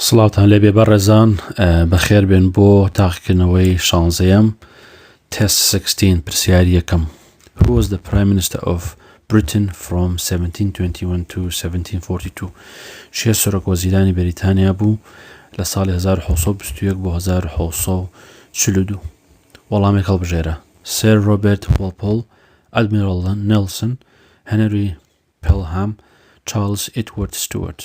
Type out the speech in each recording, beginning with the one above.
سڵاوتان لێبێ بەڕێزان بەخێر بێن بۆ تاقیکردنەوەی شانزەیەم تست 16 پرسیاری یەکەم. Who was the Prime Minister of Britain from 1721 to 1742؟ شێ سەرۆک وەزیرانی بەریتانیا بوو لە ساڵی 1721 بۆ 1742. وەڵامێک هەڵبژێرە: سێر ڕۆبێرت وەڵپۆل، ئەدمیرەڵ نێلسن، هەنری پێلهام، چارلز ئێدوارد ستوارت.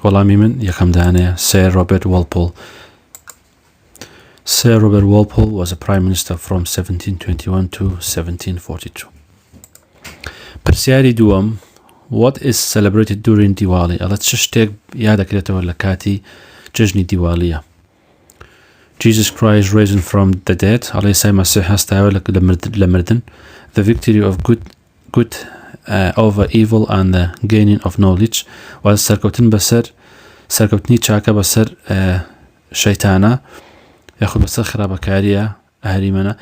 وەڵامی من یەکەم دانەیە: سێر ڕۆبێرت وەڵپۆل. Sir Robert Walpole was a Prime Minister from 1721 to 1742. پرسیاری دووەم: What is celebrated during Diwali؟ ئەڵە چ شتێک یادەکرێتەوە لە کاتی جژنی دیوالیە؟ Jesus Christ risen from the dead، ئەڵە ئیسای مەسیح هەستاوە لە مردن. The victory of good over evil and the gaining of knowledge، و سەرکەوتنی چاکە بەسەر شەیتانە یاخود بەسەر خراپەکاریە ئەهریمەنە.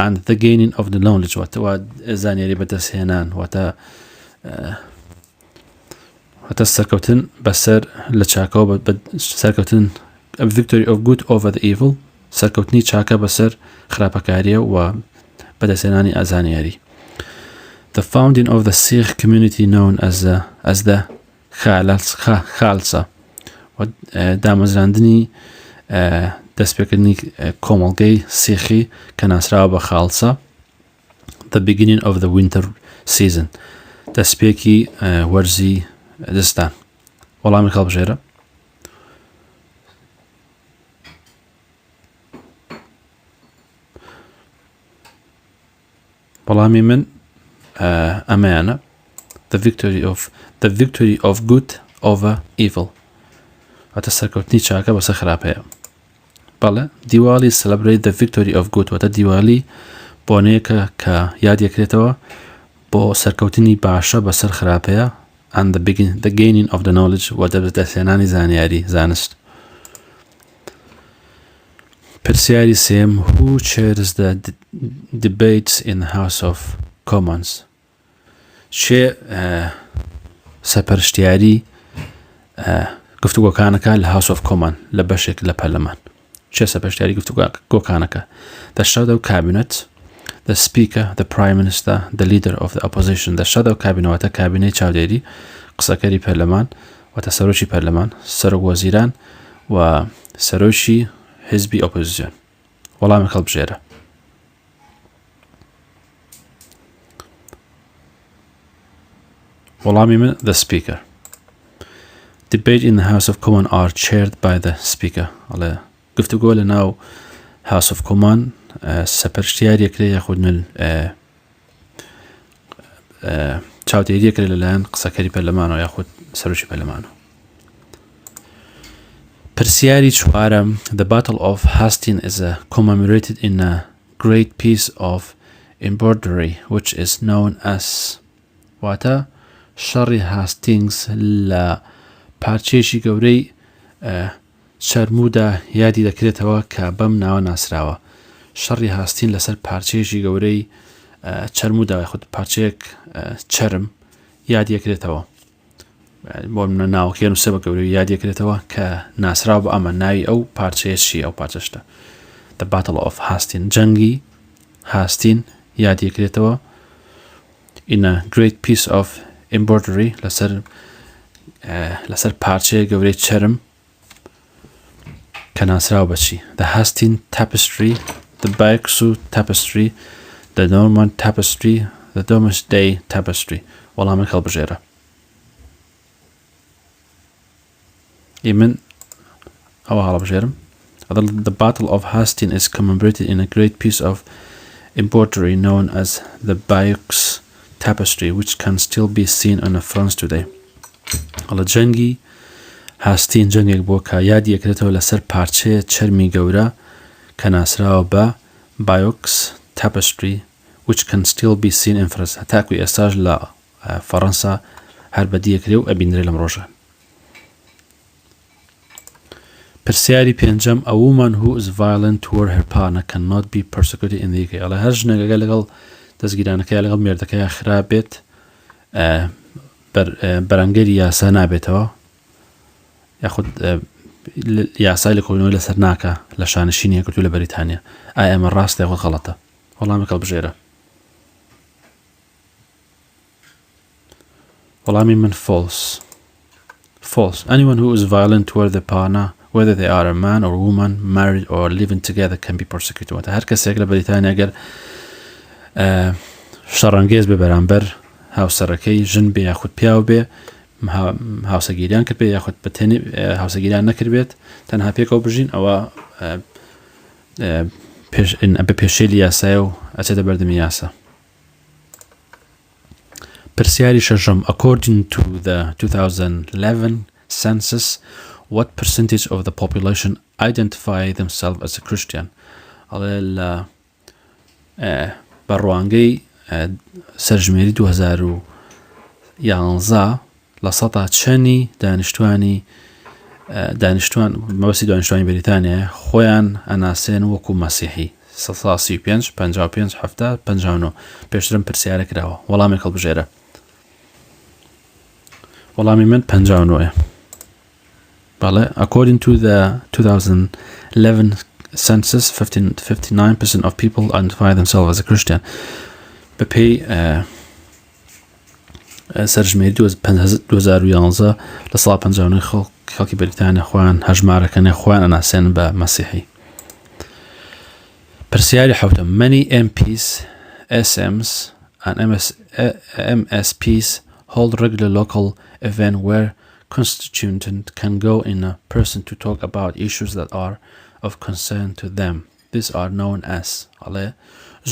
and the gaining of the knowledge، واتە زانیاری بەدەستهێنان، واتە سەرکەوتن بەسەر لە چاکەوە، سەرکەوتن victory of good over the evil، سەرکەوتنی چاکە بەسەر خراپەکاریە و بەدەستهێنانی ئازانیاری. The founding of the Sikh community known as the Khalsa، دامەزراندنی دەستپێکردنی کۆمەڵگەی سیخی کە ناسراوە بە خالسە. The beginning of the winter season، دەستپێکی وەرزی دەستان. وەڵامی هەڵبژێرە: وەڵامی من ئەمەیانە: the victory of good over evil، واتە سەرکەوتنی چاکە بەسەر خراپەیە. بەڵێ، دیوالی celebrate the victory of good، واتە دیوالی بۆنەیەکە کە یادیەکرێتەوە بۆ سەرکەوتنی باشە بەسەر خراپەیە. and the gaining of the knowledge، و دەستهێنانی زانیاری زانست. پرسیاری سێم: Who chairs the debates in the House of Commons؟ چێ سەرپەرشتیاری گفتوگۆکانەکە لە House of Commons لە بەشێک لە پەرلەمان؟ چێ سەرپەرشتیاری گفتوگۆکانەکە؟ The Shadow Cabinet، the Speaker، the Prime Minister، the Leader of the Opposition. The Shadow Cabinet واتە کابینەی چاودێری، قسەکەری پەرلەمان، واتە سەرۆکی پەرلەمان، سەرۆک وەزیران و سەرۆکی حزبی ئۆپۆزیسیۆن. وەڵامی هەڵبژێرە: وەڵامی من the Speaker. Debate in the House of Commons are chaired by the Speaker. ئەڵێ گفتوگۆ لە ناو House of Commons سەرپەرشتیاریەکرێ یاخود چاودێریەکرێ لەلایەن قسەکەری پەرلەمانەوە یاخود سەرۆکی پەرلەمانەوە. پرسیاری چوارەم: The Battle of Hastings is commemorated in a great piece of embroidery which is known as، واتە شەڕی هاستینگز لە پارچێکی گەورەی چەرمودا یادی دەکرێتەوە کە بەم ناوە ناسراوە. شەڕی هاستین لەسەر پارچێکی گەورەی چەرمودا یاخود پارچەیەک چەرم یادیەکرێتەوە، بۆ منە ناوەکەی نووسێ بە گەورەی یادیەکرێتەوە کە ناسراوە بە ئەمە ناوی ئەو پارچەیە چی؟ ئەو پارچەشتە The Battle of Hastings، جەنگی هاستین یادیەکرێتەوە in a great piece of embroidery، لەسەر پارچەیە گەورەی چەرم کە ناسراوە بەچی؟ The Hastings Tapestry، the Bayeux Tapestry، the Norman Tapestry، the Domesday Tapestry. وەڵامی هەڵبژێرە: من ئەوە هەڵبژێرم. The Battle of Hastings is commemorated in a great piece of embroidery known as the Bayeux Tapestry which can still be seen on France today. ئەڵە جەنگی هاستین جەنگێک بۆ کە یادیەکرێتەوە لەسەر پارچەیە چەرمی گەورە کە ناسراوە بە Bayeux Tapestry which can still be seen in France. تاکوی ئێستاش لە فەڕەنسا هەر بەدیەکرێ و ئەبینرێ لەم ڕۆژە. پرسیاری پێنجەم: A woman who is violent toward her partner cannot be persecuted in the UK. ئەڵە هەر ژنەکە لەگەڵ دەستگیرانەکەی لەگەڵ مێردەکەی خراپ بێت بەرەنگەری یاسا نابێتەوە یاخود یاسای لە کۆبوونەوەی لەسەر ناکە لە شانشینی یەکگرتوو لە بەریتانیا ئایا ئەمە ڕاستە یاخود غەڵەتە وەڵامێک هەڵبژێرە وەڵامی من false anyone who is violent toward their partner whether they are a man or woman married or living together can be persecuted واتە هەر کەسێک لە بەریتانیا ئەگەر شەڕانگێز بێ بەرامبەر هاوسەرەکەی ژن بێ یاخود پیاو بێ هاوسەگیریان کرد بێ یاخود بەتێنی هاوسەگیریان نەکرد بێت تەنها پێکەوە بژین ئەوە بە پێشێلی یاسایە و ئەچێتە بەردەمی یاسا پرسیاری شەژەم according to the 2011 census what percentage of the population identify themselves as a Christian ئەڵێ لە بەڕوانگەی سەرژمێری 2011 لە سەدا چەندی دانیشتوان مەبەستی دانیشتوانی بەریتانیا خۆیان ئەناسێن وەکو مەسیحی 35 55 70 59 پێشترم پرسیارە کراوە وەڵامێک هەڵبژێرە وەڵامی من 59 بەڵێ according to the 2011 census 59% of people identify themselves as a Christian بەپێی سەرژمێری 2011 لە ساڵ 59 خەڵکی بەریتانیا خۆیان هەژمارەکەنێ خۆیان ئەناسێن بە مەسیحی پرسیاری حوتم many MPs SMs and MSPs hold regular local event where constituents can go in a person to talk about issues that are of concern to them. These are known as ئەڵێ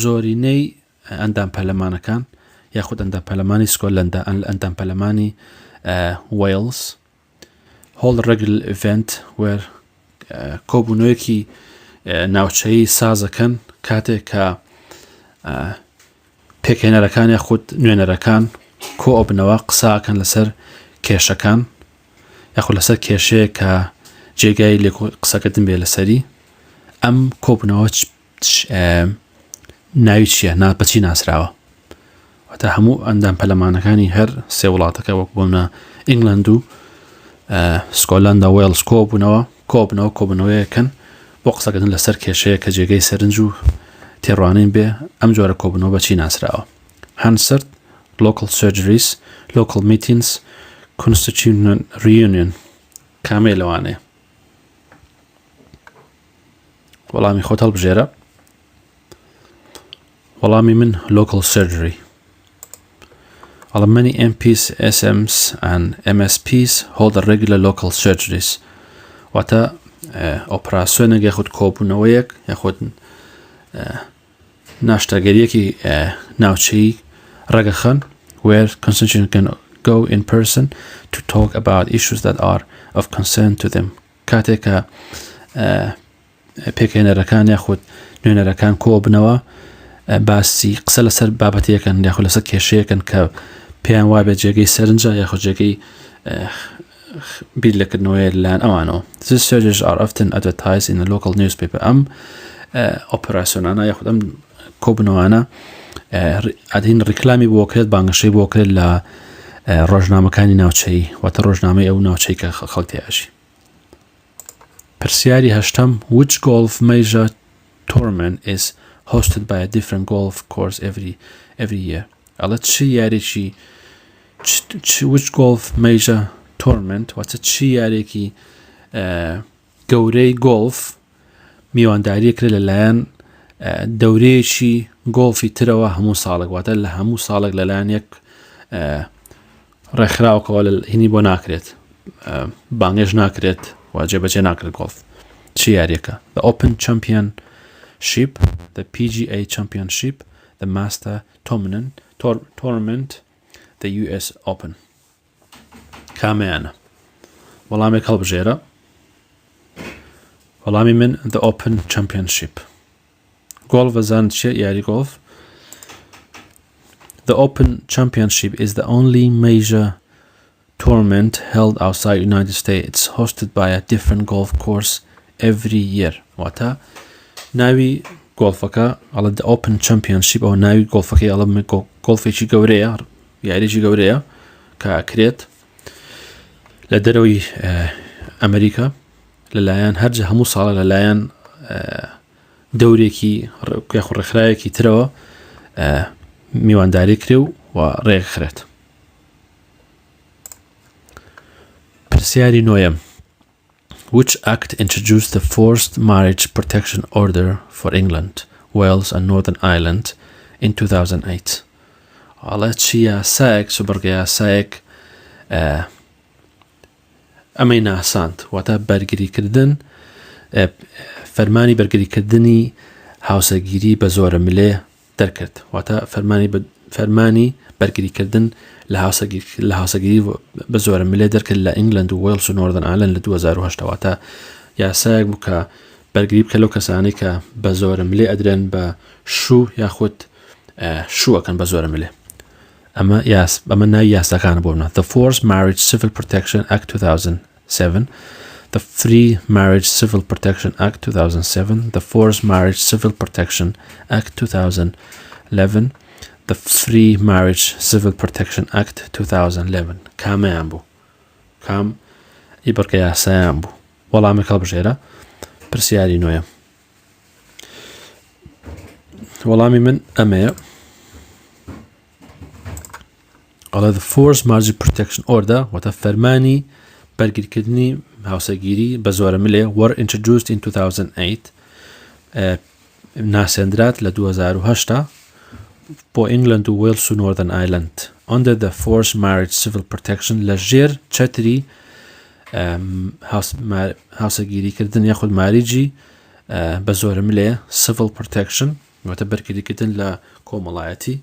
زۆرینەی ئەندام پەرلەمانەکان یاخود ئەندام پەرلەمانی سکۆتلەندا ئەندام پەرلەمانی وێلز hold a regular event where کۆبوونەوەیەکی ناوچەیی سازەکەن کاتێک کە پێکهێنەرەکان یاخود نوێنەرەکان کۆ ئەبنەوە قساکەن لەسەر کێشەکان یاخود لەسەر کێشەیە کە جێگای لێ قسەکردن بێ لەسەری ئەم کۆبوونەوە ناوی چییە بەچی ناسراوە واتە هەموو ئەندام پەرلەمانەکانی هەر سێ وڵاتەکە وەک بوونە ئینگلەند و سکۆتلەندا وێلز کۆبوونەوەیەکەن بۆ قسەکردن لەسەر کێشەیە کە جێگەی سەرنج و تێڕوانین بێ ئەم جۆرە کۆبوونەوە بەچی ناسراوە هەنسرد local surgeries local meetings constituent reunion کامێ لەوانەیە وەڵامی خۆت هەڵبژێرە وەڵامی من local surgery many MPs, SMs and MSPs hold a regular local surgeries واتە ئۆپراسیۆنێک یاخود کۆبوونەوەیەک یاخود ناشتاگەریەکی ناوچەیی ڕەگەخەن where constituents can go in person to talk about issues that are of concern to them کاتێک کە پێکهێنەرەکان یاخود نوێنەرەکان کۆبنەوە باسی قسە لەسەر بابەتەکەن یاخود لەسەر کێشەیەکەن کە پێیان وابێت جێگەی سەرنجە یاخود جێگەی بیر لەکردنەوەی لەلایەن ئەوانەوە These surgeries are often advertised in a local newspaper ئەم ئۆپراسیۆنانە یاخود ئەم کۆبنەوانە ئەدین ڕیکلامی بۆکرێت بانگەشەی بۆکرێت لە ڕۆژنامەکانی ناوچەیی واتە ڕۆژنامەی ئەو ناوچەی کە خەڵکیاشی پرسیاری هەشتم which golf major tournament is hosted by a different golf course every year ئەڵێ چی یاریێکی which golf major tournament واتە چی یارێکی گەورەی گۆلف میوانداری کرد لەلایەن دەورەیەکی گۆڵفی ترەوە هەموو ساڵێک واتە لە هەموو ساڵێک لەلایەن یەک ڕێکخراوەکەوە هینی بۆ ناکرێت بانگێژ ناکرێت و جێبەجێ ناکرێت گۆڵف چی یاریەکە The Open Championship The PGA Championship The Master Tournament The US Open کامەیانە وەڵامێک هەڵبژێرە وەڵامی من The Open Championship گۆڵف بەزان چیە یاری گۆڵف The Open Championship is the only major tournament held outside United States hosted by a different golf course every year واتە ناوی گۆڵفەکە ئەڵە The Open Championship ئەو ناوی گۆڵفەکەی ئەڵە گۆڵفێکی گەورەیە یاریێکی گەورەیە کە لە دەرەوەی ئەمریکا لەلایەن هەرجە هەموو ساڵە لەلایەن دەورێکی ڕێکخراوێکی ترەوە میوانداری کرێ و ڕێگەخرێت. پرسیاری نۆیەم. Which act introduced the forced marriage protection order for England, Wales and Northern Ireland in 2008? ئەڵێ چی یاسایەک سوبڕگە یاسایەک ئەمەی ناساند واتە بەرگریکردن فەرمانی بەرگریکردنی هاوسەگیری بە زۆرە ملێ دەرکرد واتە فەرمانی بەرگریکردن لە هاوسەگیری بە زۆرە ملێ دەرکرد لە ئینگلند و وێلس و نۆردن ئایلەند لە 2008 واتە یاسایەک بوو کە بەرگری بکە لەو کەسانەی کە بە زۆرە ملێ ئەدرێن بە شوو یاخود شووەکەن بە زۆرە ملێ. ئەمە ناوی یاساکانە بۆ منە. The Forced Marriage Civil Protection Act 2007, the Free Marriage Civil Protection Act 2007, the Forced Marriage Civil Protection Act 2011, the Free Marriage Civil Protection Act 2011. کامیان بوو؟ کام ئیبڕکە یاسایان بوو؟ وەڵامێک هەڵبژێرە. پرسیاری نوێیە. وەڵامی من ئەمەیە. قال the Forced Marriage Protection Order واتە فەرمانی بەرگریکردنی هاوسەگیری بە زۆرە ملێ were introduced in 2008 ناسێندرات لە 2008 بۆ ئینگلند و وێلس و نۆردن ئایلەند under the Forced Marriage Civil Protection لە ژێر چەتری هاوسەگیریکردن یاخود ماریجی بە زۆرە ملێ Civil Protection واتە بەرگریکردن لە کۆمەڵایەتی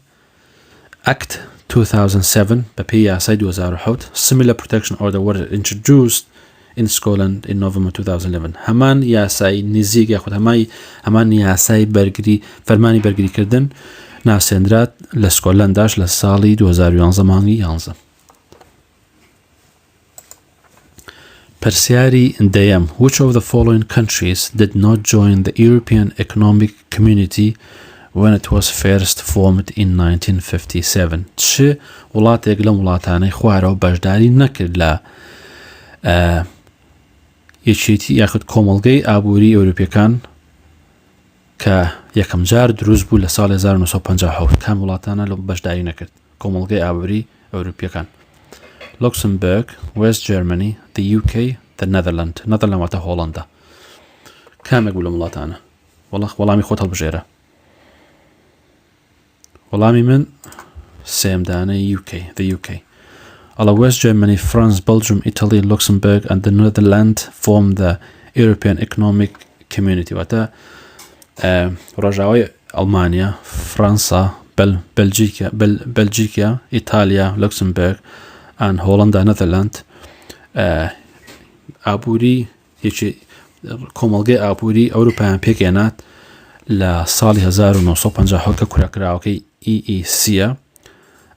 Act 2007 بەپێی یاسای 2008 similar protection order were introduced in Scotland in November 2011. هەمان یاسای نزیک یاخود هەمان یاسای فەرمانی بەرگریکردن ناسێندرات لە سکۆتلەنداش لە ساڵی 2011 مانگی 11. پرسیاری دەیەم. Which of the following countries did not join the European Economic Community when it was first formed in 1957? چه وڵاتێک لەم وڵاتانەی خوارەوە بەشداری نەکرد لە یەکێتی یاخود کۆمەڵگەی ئابووری ئەوروپیەکان کە یەکەم جار دروست بوو لە ساڵی 1957 کام وڵاتانە لە بەشداری نەکرد کۆمەڵگەی ئابووری ئەوروپیەکان؟ Luxembourg, West Germany, the UK, the Netherlands. Netherlands واتە هۆڵەندا. کامێک بوو لە وڵاتانە؟ وەڵامی خۆت هەڵبژێرە. وەڵامی من سێمدانەی the UK. All West Germany, France, Belgium, Italy, Luxembourg and the Netherlands form the European Economic Community. واتە ڕۆژاوای ئەڵمانیا، فەڕەنسا، بەلجیکا، ئیتالیا، لوکسمبرگ and هۆڵەندا نەدەرلاند ئابووری کۆمەڵگەی ئابووری ئەوروپایان پێکێنات لە ساڵی 1950 کە کوراکراوەکەی EEC.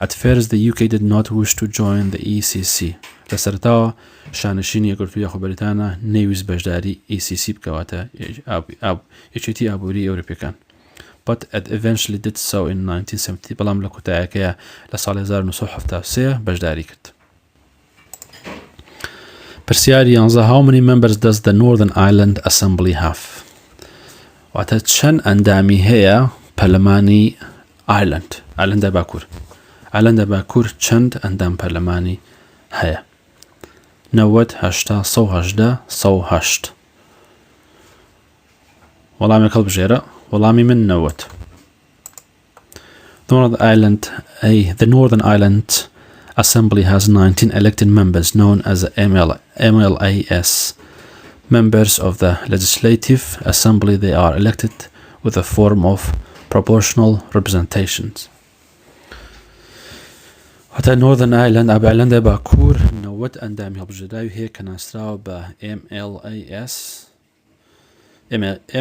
At first the UK did not wish to join the ECC. لە سەرتاوە شانشینی یەکگرتووی یاخود بەریتانیا نەیویست بەشداری ECC بکەواتە یەکێتی ئابووری ئەوروپیەکان. But it eventually did so in 1970. بەڵام لە کۆتاییەکەیە لە ساڵی 1973 بەشداری کرد. پرسیاری 11. How many members does the Northern Ireland Assembly have? واتە چەند ئەندامی هەیە پەرلەمانی ئایرلند ئایرلەندە باکوور ئایرلەندە باکوور چەند ئەندام پەرلەمانی هەیە؟ 90 80 180 108. وەڵامێک هەڵبژێرە. وەڵامی من 90. The Northern Ireland Assembly has 19 elected members known as MLAs. Members of the Legislative Assembly, they are elected with a form of proportional representations. حتى Northern Ireland Ireland باكور 90 ئەندامی هەڵبژێراوی هەیە کە ناسراوە بە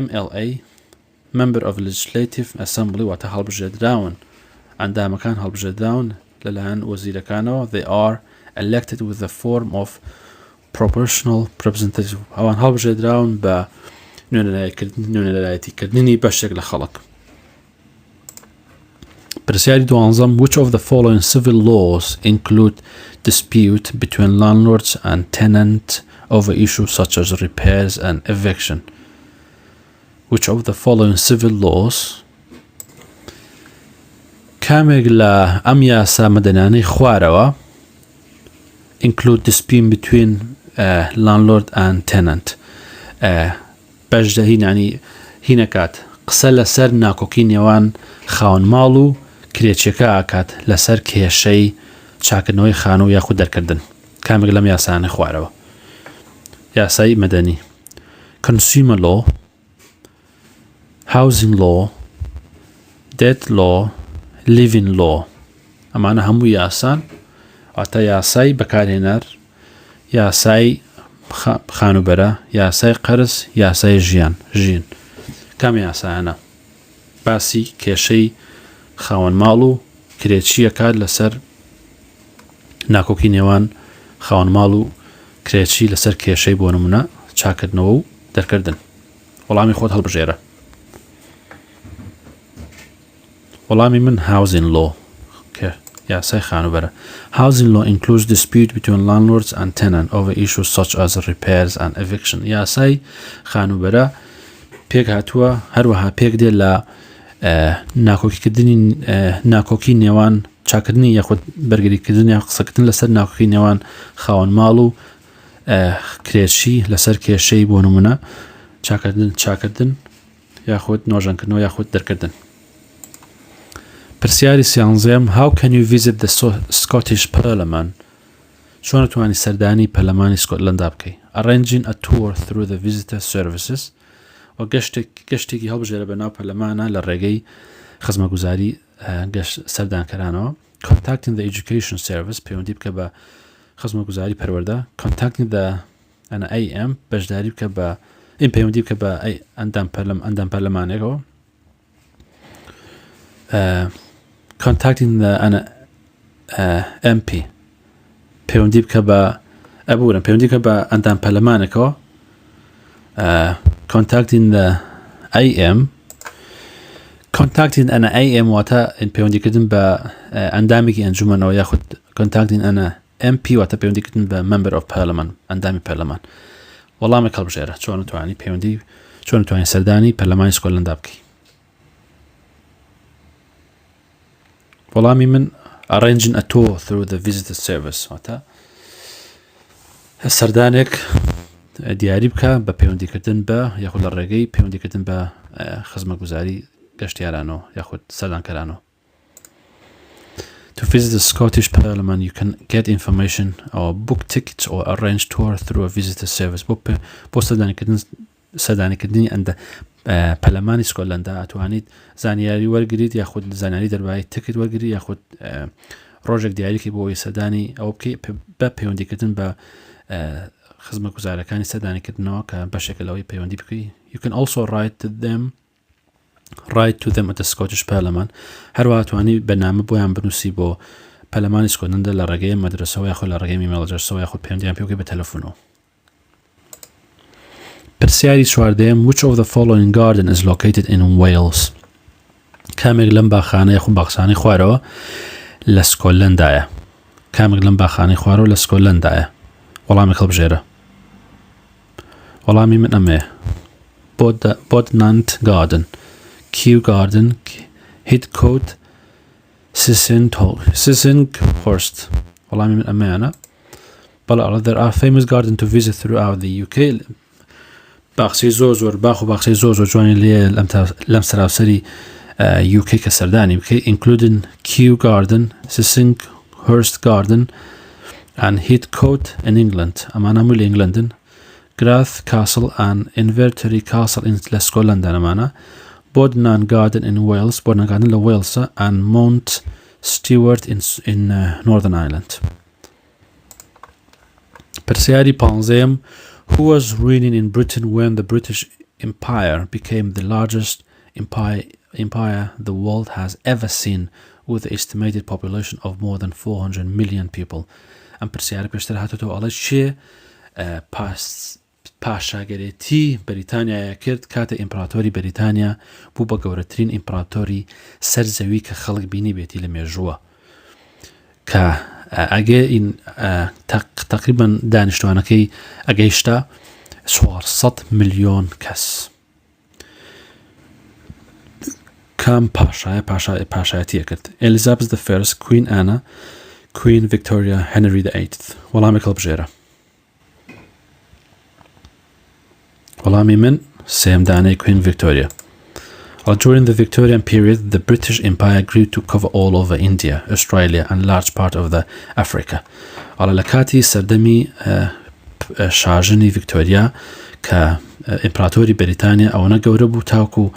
MLA Member of Legislative Assembly واتە هەڵبژێردراون ئەندامەکان هەڵبژێردراون لەلایەن وەزیرەکانەوە. They are elected with the form of proportional representative. ئەوان هەڵبژێردراون بە نوێنەرایەتیکردنی بەشێک لە خەڵک. پرسیاری دوانزەم which of the following civil laws include dispute between landlords and tenants over issues such as repairs and eviction. Which of the following civil laws کامێک لە ئەم یاسا مەدەنانەی خوارەوە include dispute between landlord and tenant بەشدە هینانی هینەکات قسە لەسەر ناکۆکی نێوان خاوەن ماڵ و کرێچیەکە ئاکات لەسەر کێشەی چاکردنەوەی خانە و یاخود دەرکردن کامێک لەم یاسانە خوارەوە یاسای مەدەنی consumer law housing law debt law living law ئەمانە هەموو یاسان ئەتە یاسای بەکارهێنەر یاسای خانوبەرە یاسای قەرز یاسای ژیان کام یاسایانە باسی کێشەی خاوەن ماڵ و کرێچیەکات لەسەر ناکۆکی نێوان خاوەن ماڵ و کرێچی لەسەر کێشەی بۆ نمونە چاکردنەوە و دەرکردن وەڵامی خۆت هەڵبژێرە وەڵامی من housing law کە یاسای خانوبەرە housing law includes dispute between landlords and tenants over issues such as repairs and eviction یاسای خانوبەرە پێک هاتووە هەروەها پێک دێ لە ناکۆکی نێوان چاکردنی یاخود بەرگریکردن یا قسەکردن لەسەر ناکۆکی نێوان خاوەن ماڵ و کرێچی لەسەر کێشەی بۆ نمونە چاکردن یاخود نۆژەنکردنەوە یاخود دەرکردن پرسیاری سیانزەم how can you visit the Scottish Parliament چۆن توانی سەردانی پەرلەمانی سکۆتلەندا بکەی arranging a tour through the visitor services و گەشتێکی هەڵبژێرە بە ناو پەرلەمانە لە ڕێگەی خزمەتگوزاری سەردانکەرانەوە contacting the education service پەیوەندی بکە بە خزمەتگوزاری پەروەردە contacting the AM بەشداری بکە بە این پەیوەندی بکە بە ئەندام پەرلەمانێکەوە contacting the MP پەیوەندی بکە بە پەیوەندی بکە بە ئەندام پەرلەمانێکەوە contacting the AM واتە پەیوەندیکردن بە ئەندامێکی ئەنجومەنەوە یاخود contacting MP واتە پەیوەندیکردن بە member of parliament ئەندامی پەرلەمان وەڵامێک هەڵبژێرە چۆن توانی سەردانی پەرلەمانی سکۆتلەندا بکەی وەڵامی من arranging a tour through the visitor service واتە سەردانێک دیاری بکە بە پەیوەندیکردن بە یاخود لە ڕێگەی پەیوەندیکردن بە خزمەتگوزاری گەشتیارانەوە یاخود سەردانکەرانەوە To visit the Scottish Parliament, you can get information or book tickets or arrange tour through a visitor service. بۆ سەردانیکردنی پەرلەمانی سکۆتلەندا ئەتوانیت زانیاری وەرگریت یاخود زانیاری دەربارەی تکت وەرگری یاخود ڕۆژێک دیاریکی بۆ سەردانی ئەوە بکەی بە پەیوەندیکردن بە خزمەتگوزارەکانی سەردانیکردنەوە کە بەشێکە لەوەی پەیوەندی بکەی You can also write to them at the Scottish Parliament هەروەها توانی بەنامە بۆیان بنووسی بۆ پەرلەمانی سکۆتلەندا لە ڕێگەی مەدرسەوە یاخود لە ڕێگەی میمەڵەجەرسەوە یاخود پەیوەندیان پێ بکەی بە تەلەفۆنەوە پرسیاری چواردەیەم which of the following garden is located in Wales کامێک لەم باخانە یاخود باخچانەی خوارەوە لە سکۆتلەندایە کامێک لەم باخانەی خوارەوە لە سکۆتلەندایە وەڵامی هەڵبژێرە وەڵامی من ئەمەیە Bodnant Garden Kew Garden Heathcote Sissinghurst وەڵامی من ئەمەیانە بەڵێ there are famous gardens to visit throughout the UK باخچەی زۆر باخ و باخچەی زۆر جوانی لێ لەم سەراوسەری UK کە سەردانی بکەی including Kew Garden Sissinghurst Garden and Heathcote in England ئەمانە هەموو لە ئینگلندن Grath Castle and Inverary Castle لە سکۆتلەندا ئەمانە Bodnant Garden in Wales Bodnant Garden لە وێلسە and Mount Stewart in Northern Ireland پرسیاری پانزەیەم Who was reigning in Britain when the British Empire became the largest empire the world has ever seen with an estimated population of more than 400 million people ئەم پرسیارە پێشتر هاتووە ئەڵێ چێ پاشاگەرێتی بەریتانیایە کرد کاتە ئیمپراتۆری بەریتانیا بوو بە گەورەترین ئیمپراتۆری سەرزەوی کە خەڵک بینی بێتی لە مێژووە کە ئەگە تقریبان دانیشتوانەکەی ئەگەیشتا 400 ملیۆن کەس کام پاشایەتیە کرد ئێلیزابێت the first Queen Anna Queen Victoria Henry the Eighth وەڵامێک هەڵبژێرە وەڵامی من سێمدانەی Queen Victoria During the Victorian period, the British Empire grew to cover all over India, Australia and large part of the Africa. لە کاتی سەردەمی شاژنی ڤیکتۆریا کە ئیمپراتۆری بەریتانیا ئەوەنە گەورە بوو تاوکو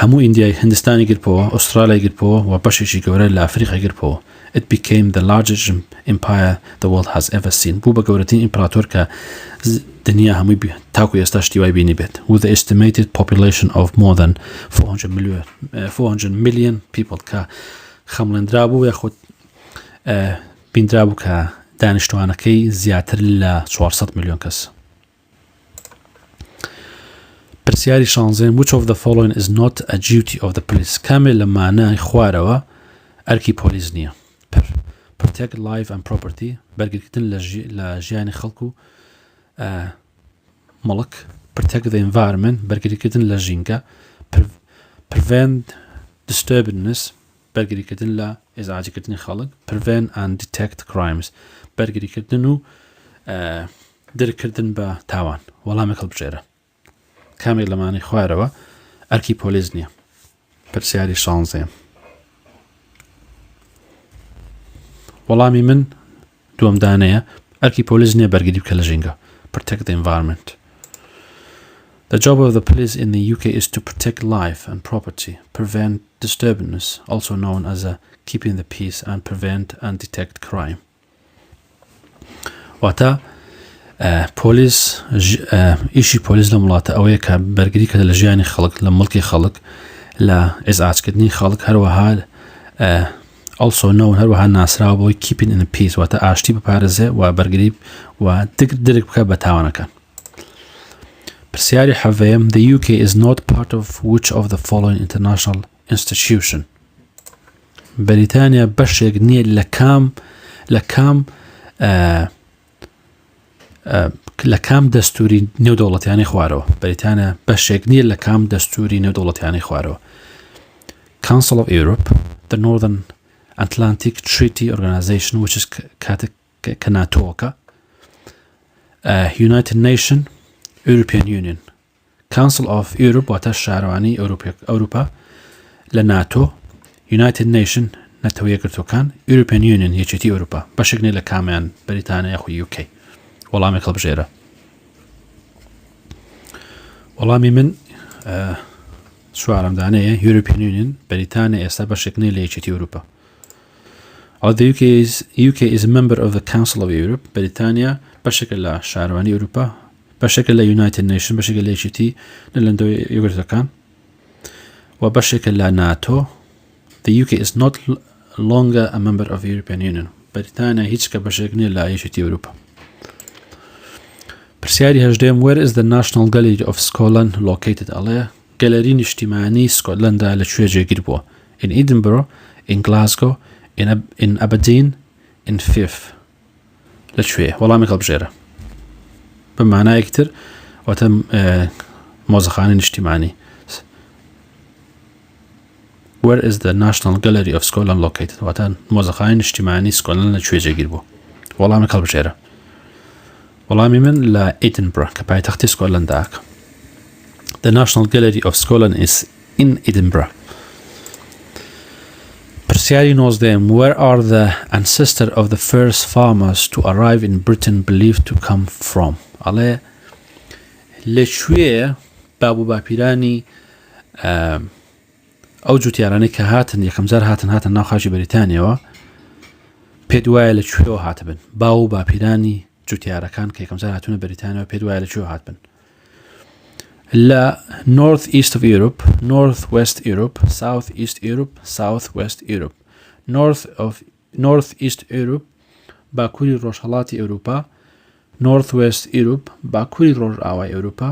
هەموو ئیندیای هندستانی گرتەوە ئوسترالیای گرتەوە و بەشێکی گەورە لە ئەفریقای گرتەوە It became the largest empire the world has ever seen. بوو بە گەورەترین ئیمپراتۆر کە دنیا هەمووی تاکو ئێستا شتیوای بینی بێت with the estimated population of more than 400 million people کە خەمڵێنرا بوو یاخود بیندرا بوو کە دانیشتوانەکەی زیاتر لە 400 ملیۆن کەس پرسیاری شانزە which of the following is not a duty of the police کامێ لە مانای خوارەوە ئەرکی پۆلیس نییە protect life and property بەرگریکردن لە ژیانی خەڵک و مەڵک protect the environment بەرگریکردن لە ژینگە prevent disturbance بەرگریکردن لە ئێزعاجکردنی خەڵک prevent and detect crimes بەرگریکردن و دەرکردن بە تاوان وەڵامێک هەڵبژێرە کامێک لە مانای خوارەوە ئەرکی پۆلیس نییە پرسیاری شانزەیەم وەڵامی من دووەمدانەیە ئەرکی پۆلیس نییە بەرگری بکە لە ژینگە protect the environment The job of the police in the UK is to protect life and property, prevent disturbance, also known as keeping the peace, and prevent and detect crime. Wata police ishi police لە وڵاتە ئەوەیە کە بەرگری کە لە ژیانی خەڵک لە مڵکی خەڵک لە ئێزعاجکردنی خەڵک هەروەها also known هەروەها ناسراوە بۆی keeping in the peace واتە ئاشتی بپارێزێ و بەرگری و درک بکە بە تاوانەکان پرسیاری حەڤەیەم The UK is not part of which of the following international institution بەریتانیا بەشێک نییە لە کام دەستوری نێودەوڵەتیانی خوارەوە بەریتانیا بەشێک نییە لە کام دەستوری نێودەوڵەتیانی خوارەوە Council of Europe the Northern Atlantic Treaty Organization which is کە ناتۆکە United Nation European Union Council of Europe واتە شارەوانی ئەوروپا لە ناتۆ United Nation نەتەوە یەکگرتوەکان European Union یەکێتی ئەوروپا بەشێک نیە لە کامیان بەریتانیا یاخود UK وەڵامێک هەڵبژێرە وەڵامی من چوارەمدانەیە European Union بەریتانیا ئێستا بەشێک نیە لە یەکێتی ئەوروپا The UK is a member of the Council of Europe بەریتانیا بەشێکە لە شارەوانی ئەوروپا بەشێکە لە United Nation بەشێکە لە یەکێتی نەلەندەوەی یەکگرتوەکان و بەشێکە لە ناتۆ The UK is not longer a member of the European Union بەریتانیا هیچ کە بەشێک نیە لە یەکێتی ئەوروپا پرسیاری هەژدەیەم Where is the National Gallery of Scotland located ئەڵێ گەلەری نیشتیمانی سکۆتلەندا لەکوێ جێگیر بووە In Edinburgh, in Glasgow, in Aberdeen, in Fife لەکوێ وەڵامێک هەڵبژێرە بمانایەکتر واتە مۆزەخانەی نیشتیمانی Where is the National Gallery of Scotland located واتە مۆزەخانەی نیشتیمانی سکۆتلەند لەکوێ جێگیر بووە وەڵامێک هەڵبژێرە وەڵامی من لە Edinburgh کە پایتەختی سکۆتلەنداکە The National Gallery of Scotland is in Edinburgh پرسیاری نۆزدەیەم Where are the ancestors of the first farmers to arrive in Britain believed to come from ئەڵێ لەکوێ بابوو باپیرانی ئەو جوتیارانەی کە هاتن یەکەم جار هاتن ناو خاکی بەریتانیەوە پێت وایە لەکوێوە هاتبن باو باپیرانی جوتیارەکان کە یەکەم جار هاتوونە بەریتانیەوە پێت وایە لەکوێوە هاتبن لە North East of Europe North West Europe South East Europe South West Europe North East Europe باکووری ڕۆژهەڵاتی ئەوروپا North West Europe باکووری ڕۆژئاوای ئەوروپا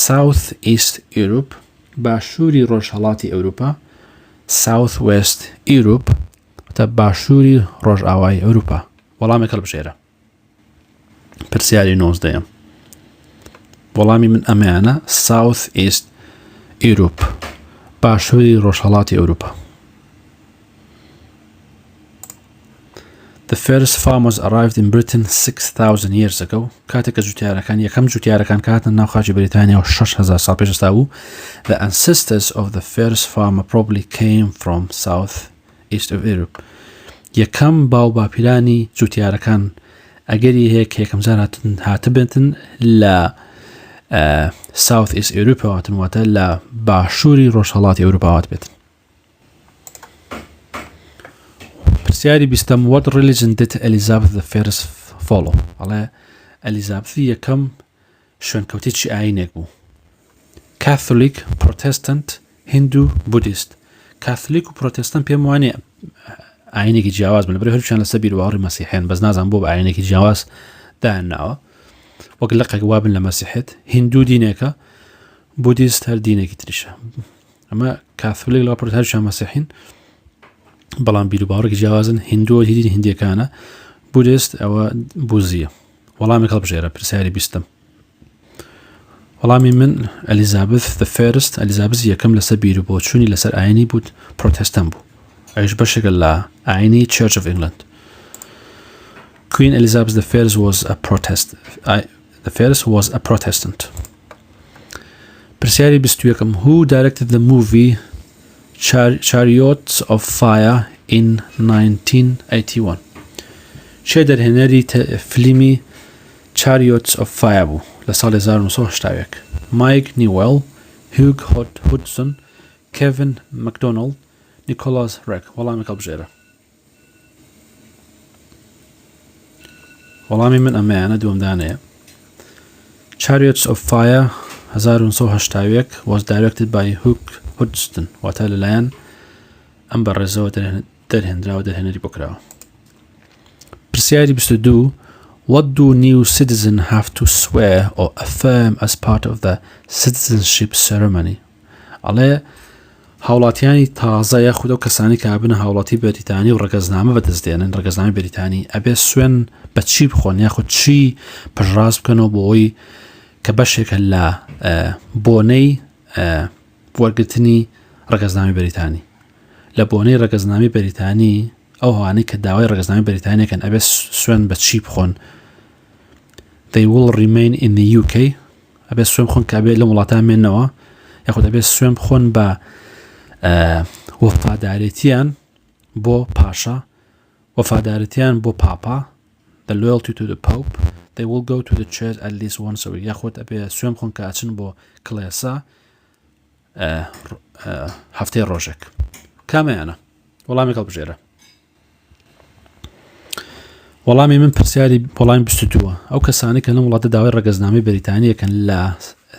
South East Europe باشووری ڕۆژهەڵاتی ئەوروپا South West Europe واتە باشووری ڕۆژئاوای ئەوروپا وەڵامێک هەڵبژێرە پرسیاری 19 وەڵامی من ئەمەیانە South East Europe باشووری ڕۆژهەڵاتی ئەوروپا The first farmers arrived in Britain 6,000 years ago. کاتێک کە جوتیارەکان یەکەم جوتیارەکان کاتن ناو خاکی بەریتانیا و 6,000 ساڵ پێش ئێستا بوو. The ancestors of the first farmer probably came from south east of Europe. یەکەم باو باپیرانی جوتیارەکان ئەگەری هەیە کە یەکەم جار هاتبێتن لە south east Europe هاتن واتە لە باشووری ڕۆژهەڵاتی ئەوروپا هات بێتن. پرسیاری 20 What religion did Elizabeth I follow؟ ئەڵێ ئەلیزابەتی یەکەم شوێنکەوتێکی ئاینێک بوو. Catholic, Protestant, Hindu, Buddhist. Catholic و Protestant پێم وانێ ئاینێکی جیاواز بن لەبەر هەرچیان لەسەر بیرواڕی مەسیحیان بەس نازانم بۆ بە ئاینێکی جیاواز دایانناوە وەک لەقێک وا بن لە مەسیحێت هیندوو دینێکە بودیست هەر دینێکی تریشە ئەمە کاثۆلیک لەگەڵ پڕ هەرچیان مەسیحین بەڵام بیر و باوەڕێکی جیاوازن هیندووە هیدی هیندیەکانە بودیست ئەوە بوزیە وەڵامێک هەڵبژێرە پرسیاری 20 وەڵامی من ئەلیزابث the first ئەلیزابث یەکەم لەسەر بیر و بۆچوونی لەسەر ئاینی بود پرۆتێستان بوو ئەویش بەشێکە لە ئاینی Church of England. Queen Elizabeth I was a Protestant. پرسیاری 21 Who directed the movie Chariots of Fire in 1981 چێ دەرهێنەری فیلمی Chariots of Fire بوو لە ساڵی 1980 Mike Newell, Hugh Hudson, Kevin MacDonald, Nicholas Ray. وەڵامی هەڵبژێرە وەڵامی من ئەمەیانە دووەمدانەیە Chariots of Fire 1980 was directed by Hugh Hudson واتە لەلایەن ئەم بەڕێزەوە دەرهێنراوە دەرهێنەری بۆ کراوە. پرسیاری 22 What do new citizens have to swear or affirm as part of the citizenship ceremony؟ ئەڵێ هاوڵاتیانی تازە یاخود ئەو کەسانی کە هابنە هاوڵاتی بەریتانی و ڕەگەزنامە بەدەستدێنن ڕەگەزنامەی بەریتانی ئەبێ سوێن بە چی بخۆن یاخود چی پژڕاست بکەنەوە بۆ ئەوی کە بەشێکە لە بۆنەی وەرگرتنی ڕەگەزنامەی بەریتانی لە بۆنەی ڕەگەزنامەی بەریتانی ئەو هەوانەی کە داوای ڕەگەزنامەی بەریتانیەکەن ئەبێ سوێن بە چی بخۆن They will remain in the UK ئەبێ سوێن بخۆن کە ئەبێ لە وڵاتان مێنەوە یاخود ئەبێ سوێن بخۆن بە وەفادارەتیان بۆ پاشا وەفادارەتیان بۆ پاپا the loyalty to the Pope they will go to the church at least once a week یاخود ئەبێ سوێن بخۆن کە ئاچن بۆ کڵێسا هەفتەی ڕۆژێک کامەیانە وەڵامی هەڵبژێرە وەڵامی من پرسیاری وەڵامی 22 ئەو کەسانی کە لەم وڵاتە داوای ڕەگەزنامەی بەریتانیەکەن لە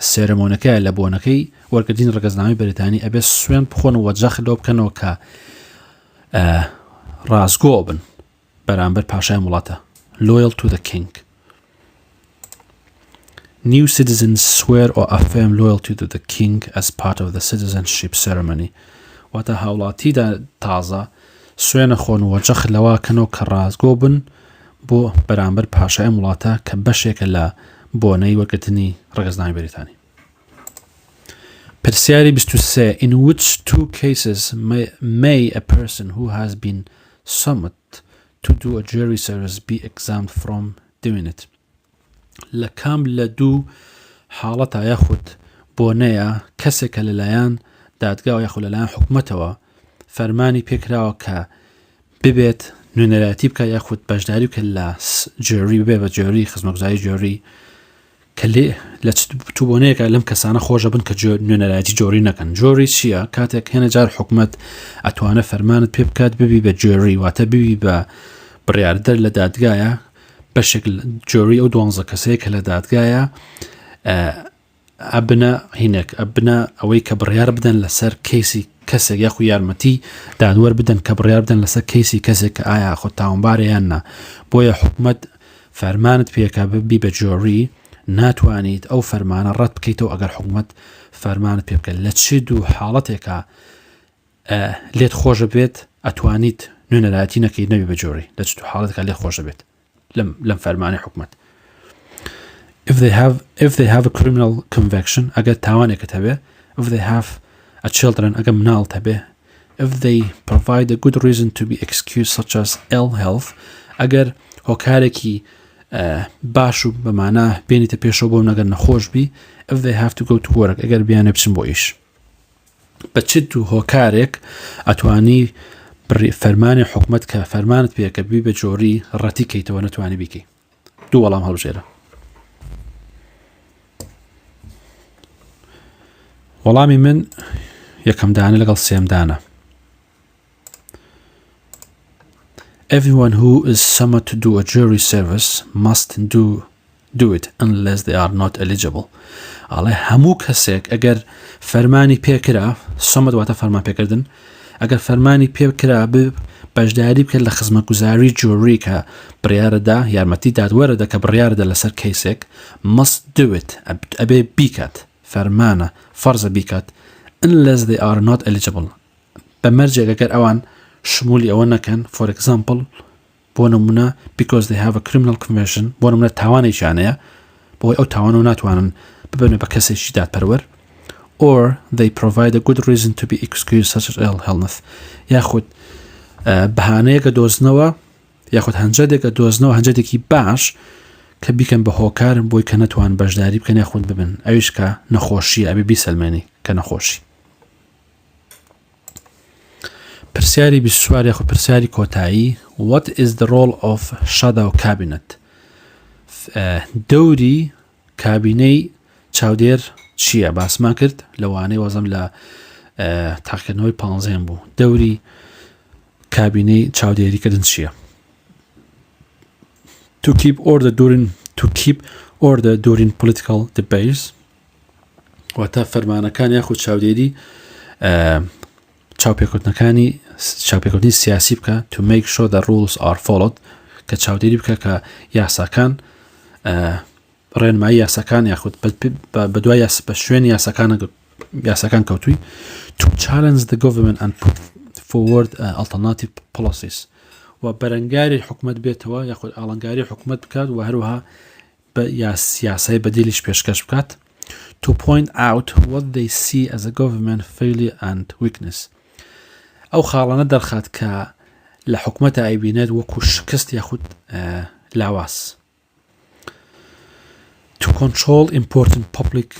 سێرەمۆنەکەی لە بۆنەکەی وەرگرتنی ڕەگەزنامەی بەریتانی ئەبێ سوێن بخۆن و وەجەخ لەو بکەنەوە کە ڕازگۆ بن بەرامبەر پاشای وڵاتە loyal to the king. New citizens swear or affirm loyalty to the king as part of the citizenship ceremony. واتە هاوڵاتیدا تازە سوێنە خۆن و وەجەخ لەوە کەنەوە کە ڕازگۆ بن بۆ بەرامبەر پاشای وڵاتە کە بەشێکە لە بۆنەی وەرگرتنی ڕەگەزنامەی بەریتانی. پرسیاری 23 In which two cases may a person who has been summoned to do a jury service be exempt from doing it؟ لە کام لە دوو حاڵەتە یاخود بۆنەیە کەسێکە لەلایەن دادگا و یاخود لەلایەن حکومەتەوە فەرمانی پێکراوە کە ببێت نوێنەرایەتی بکە یاخود بەشداری بکە لە جۆری ببێ بە جۆری خزمەتگوزاری جۆری کە لە تو بۆنەیەکە لەم کەسانە خۆشە بن کە نوێنەرایەتی جۆری نەکەن. جۆری چییە؟ کاتێک هێنە جار حکومەت ئەتوانە فەرمانت پێ بکات ببی بە جۆری واتە ببی بە بڕیاردەر لە دادگایە بەشێک جۆری ئەو 12 کەسەیە کە لە دادگایە ئەبنە هینێک ئەبنە ئەوەی کە بڕیار بدەن لەسەر کەیسی کەسێک یاخو یارمەتی دادوەر بدەن کە بڕیار بدەن لەسەر کەیسی کەسێک کە ئایا خۆ تاوانبارە یان نا. بۆیە حکومەت فەرمانت پێکا ببی بە جۆری ناتوانیت ئەو فەرمانە ڕەت بکەیتەوە ئەگەر حکوومەت فەرمانت پێ بکەیت لە چ دوو حاڵەتێکە لێت خۆشە بێت ئەتوانیت نوێنەرایەتی نەکەی نەبی بە جۆری لە چ دوو حاڵەتێکە لێت خۆشە بێت لەم فەرمانی حکوومەت if they have a criminal conviction ئەگەر تاوانێکت هەبێ if they have a children ئەگەر مناڵت هەبێ if they provide a good reason to be excused such as ill health ئەگەر هۆکارێکی باش و بەمانە بێنیتە پێشەوە بۆ نەگەر نەخۆش بی if they have to go to work ئەگەر بیانێ بچن بۆ ئیش بە چ دوو هۆکارێک ئەتوانی فەرمانی حکوومەت کە فەرمانت پێکە بی بە جۆری ڕەتی کەیتەوە نەتوانی بیکەی دوو وەڵام هەڵبژێرە وەڵامی من یەکەم دانە لەگەڵ سێم دانە Everyone who is summoned to do a jury service must do it unless they are not eligible. ئاڵێ هەموو کەسێک ئەگەر فەرمانی پێکرا سەمەد واتە فەرمان پێکردن ئەگەر فەرمانی پێکرا بەشداری بکرد لە خزمەتگوزاری جووری کە بڕیارەدا یارمەتی دادوەرەدا کە بڕیارەدا لەسەر کەیسێک must do it ئەبێ بیکات فەرمانە فەرزە بیکات unless they are not eligible بەمەرجێک ئەگەر ئەوان شمولی ئەوە نەکەن for example بۆ نمونە because they have a criminal conviction بۆ نمونە تاوانێکیانەیە بۆی ئەو تاوان و ناتوانن ببنێ بە کەسێکی دادپەروەر or they provide a good reason to be excused such as ill health یاخود بەهانەیەکە دۆزنەوە یاخود هەنجەدێکە دۆزنەوە هەنجەدێکی باش کە بیکەن بە هۆکارن بۆی کە نەتوان بەشداری بکەن یاخود ببن ئەویش کە نەخۆشی ئەبێ بیسەلمێنی کە نەخۆشی پرسیاری 24 یاخود پرسیاری کۆتایی What is the role of shadow cabinet دەوری کابینەی چاودێر چییە باسمان کرد لەوانەی وەزم لە تاقیکردنەوەی 15 بوو دەوری کابینەی چاودێریکردن چییە to keep order during political debates واتە فەرمانەکان یاخود چاودێری چاوپێکوتنی سیاسی بکە to make sure the rules are followed کە چاودێری بکە کە یاساکان ڕێنمایی یاساکان یاخود بە دوای بە شوێنی یاساکان کەوتووی to challenge the government and put forward alternative policies و بەرەنگاری حکومت بێتەوە یاخود ئاڵنگاری حکومت بکات و هەروەها بە یاسای بەدیلیش پێشکەش بکات to point out what they see as a government failure and weakness ئەو خاڵانە دەرخات کە لە حکومەتە ئایبینێت وەکو شکست یاخود لاواز to control important public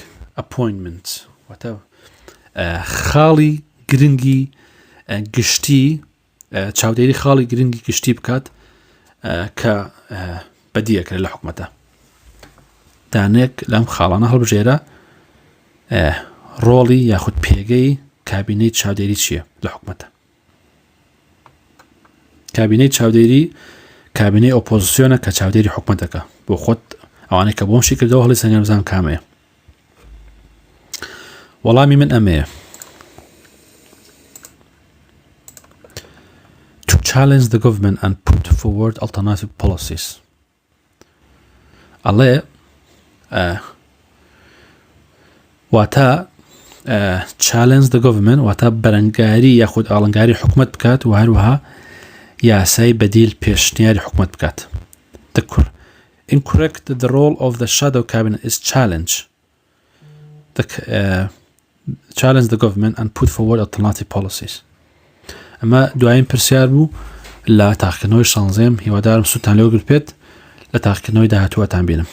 appointments واتە خاڵی گرنگی گشتی چاودێری خاڵی گرنگی گشتی بکات کە بەدیەکرێت لە حکومەتە دانێک لەم خاڵانە هەڵبژێرە ڕۆڵی یاخود پێگەی کابینەی چاودێری چییە لە حکومەتە کابینەی چاودێری کابینەی ئۆپۆزیسیۆنە کە چاودێری حکومەتەکە بۆ خۆت ئەوانەی کە بۆمشی کردەوە هەڵی سەنگەمزان کامەیە وەڵامی من ئەمەیە to challenge the government and put forward alternative policies ئەڵێ واتە challenge the government واتە بەرەنگاری یاخود ئاڵنگاری حکومت بکات و هەروەها یاسای بەدیل پێشنیاری حکومت بکات incorrect the role of the shadow cabinet is challenge the government and put forward alternative policies ئەمە دوایین پرسیار بوو لە تاقیکردنەوەی شانزەم هیوادارم سوودتان لێوە گرت بێت لە تاقیکردنەوەی داهاتووەتان بینم